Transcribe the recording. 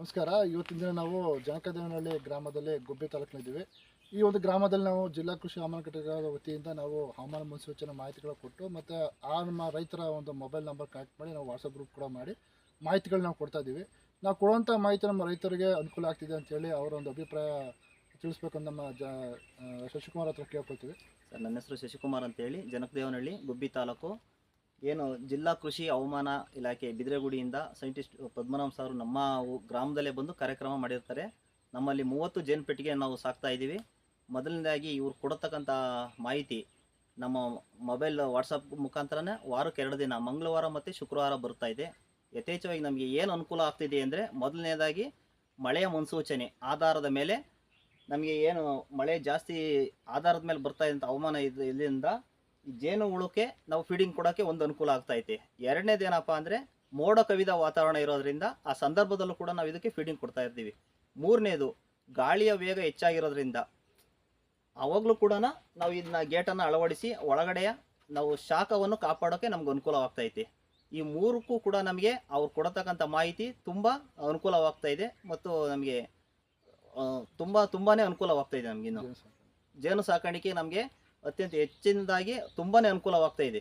ನಮಸ್ಕಾರ. ಇವತ್ತಿನ ದಿನ ನಾವು ಜನಕದೇವನಹಳ್ಳಿ ಗ್ರಾಮದಲ್ಲಿ ಗುಬ್ಬಿ ತಾಲೂಕಿನಿದ್ದೀವಿ. ಈ ಒಂದು ಗ್ರಾಮದಲ್ಲಿ ನಾವು ಜಿಲ್ಲಾ ಕೃಷಿ ಹವಾಮಾನ ಘಟಕದ ವತಿಯಿಂದ ನಾವು ಹವಾಮಾನ ಮುನ್ಸೂಚನೆ ಮಾಹಿತಿಗಳು ಕೊಟ್ಟು ಮತ್ತು ನಮ್ಮ ರೈತರ ಒಂದು ಮೊಬೈಲ್ ನಂಬರ್ ಕನೆಕ್ಟ್ ಮಾಡಿ ನಾವು ವಾಟ್ಸಪ್ ಗ್ರೂಪ್ ಕೂಡ ಮಾಡಿ ಮಾಹಿತಿಗಳು ನಾವು ಕೊಡ್ತಾ ಇದ್ದೀವಿ. ನಾವು ಕೊಡುವಂಥ ಮಾಹಿತಿ ನಮ್ಮ ರೈತರಿಗೆ ಅನುಕೂಲ ಆಗ್ತಿದೆ ಅಂತೇಳಿ ಅವರ ಒಂದು ಅಭಿಪ್ರಾಯ ತಿಳಿಸ್ಬೇಕಂತ ನಮ್ಮ ಶಶಿಕುಮಾರ್ ಹತ್ರ ಕೇಳ್ಕೊಳ್ತೀವಿ. ಸರ್, ನನ್ನ ಹೆಸರು ಶಶಿಕುಮಾರ್ ಅಂತೇಳಿ, ಜನಕದೇವನಹಳ್ಳಿ ಗುಬ್ಬಿ ತಾಲೂಕು. ಏನು ಜಿಲ್ಲಾ ಕೃಷಿ ಹವಾಮಾನ ಇಲಾಖೆ ಬಿದ್ರೆಗುಡಿಯಿಂದ ಸೈಂಟಿಸ್ಟ್ ಪದ್ಮನಾಭ್ ಸರ್ ನಮ್ಮ ಗ್ರಾಮದಲ್ಲೇ ಬಂದು ಕಾರ್ಯಕ್ರಮ ಮಾಡಿರ್ತಾರೆ. ನಮ್ಮಲ್ಲಿ 30 ಜೇನುಪೆಟ್ಟಿಗೆ ನಾವು ಸಾಕ್ತಾ ಇದ್ದೀವಿ. ಮೊದಲನೇದಾಗಿ ಇವ್ರು ಕೊಡತಕ್ಕಂಥ ಮಾಹಿತಿ ನಮ್ಮ ಮೊಬೈಲ್ ವಾಟ್ಸಪ್ ಮುಖಾಂತರನೇ ವಾರಕ್ಕೆ 2 ದಿನ ಮಂಗಳವಾರ ಮತ್ತು ಶುಕ್ರವಾರ ಬರ್ತಾ ಇದೆ. ಯಥೇಚ್ಛವಾಗಿ ನಮಗೆ ಏನು ಅನುಕೂಲ ಆಗ್ತಿದೆ ಅಂದರೆ, ಮೊದಲನೇದಾಗಿ ಮಳೆಯ ಮುನ್ಸೂಚನೆ ಆಧಾರದ ಮೇಲೆ ನಮಗೆ ಏನು ಮಳೆ ಜಾಸ್ತಿ ಆಧಾರದ ಮೇಲೆ ಬರ್ತಾ ಇದ್ದಂಥ ಹವಾಮಾನ ಇದರಿಂದ ಜೇನು ಹುಳುಕ್ಕೆ ನಾವು ಫೀಡಿಂಗ್ ಕೊಡೋಕ್ಕೆ ಒಂದು ಅನುಕೂಲ ಆಗ್ತೈತೆ. ಎರಡನೇದು ಏನಪ್ಪ ಅಂದರೆ, ಮೋಡ ಕವಿದ ವಾತಾವರಣ ಇರೋದ್ರಿಂದ ಆ ಸಂದರ್ಭದಲ್ಲೂ ಕೂಡ ನಾವು ಇದಕ್ಕೆ ಫೀಡಿಂಗ್ ಕೊಡ್ತಾ ಇರ್ತೀವಿ. ಮೂರನೇದು, ಗಾಳಿಯ ವೇಗ ಹೆಚ್ಚಾಗಿರೋದ್ರಿಂದ ಅವಾಗಲೂ ಕೂಡ ನಾವು ಇದನ್ನ ಗೇಟನ್ನು ಅಳವಡಿಸಿ ಒಳಗಡೆಯ ನಾವು ಶಾಖವನ್ನು ಕಾಪಾಡೋಕ್ಕೆ ನಮ್ಗೆ ಅನುಕೂಲವಾಗ್ತೈತೆ. ಈ ಮೂರಕ್ಕೂ ಕೂಡ ನಮಗೆ ಅವ್ರು ಕೊಡತಕ್ಕಂಥ ಮಾಹಿತಿ ತುಂಬ ಅನುಕೂಲವಾಗ್ತಾ ಇದೆ ಮತ್ತು ನಮಗೆ ತುಂಬಾ ಅನುಕೂಲವಾಗ್ತಾ ಇದೆ. ನಮಗಿನ್ನು ಜೇನು ಸಾಕಾಣಿಕೆ ನಮಗೆ ಅತ್ಯಂತ ಹೆಚ್ಚಿನದಾಗಿ ತುಂಬಾ ಅನುಕೂಲವಾಗ್ತಾ ಇದೆ.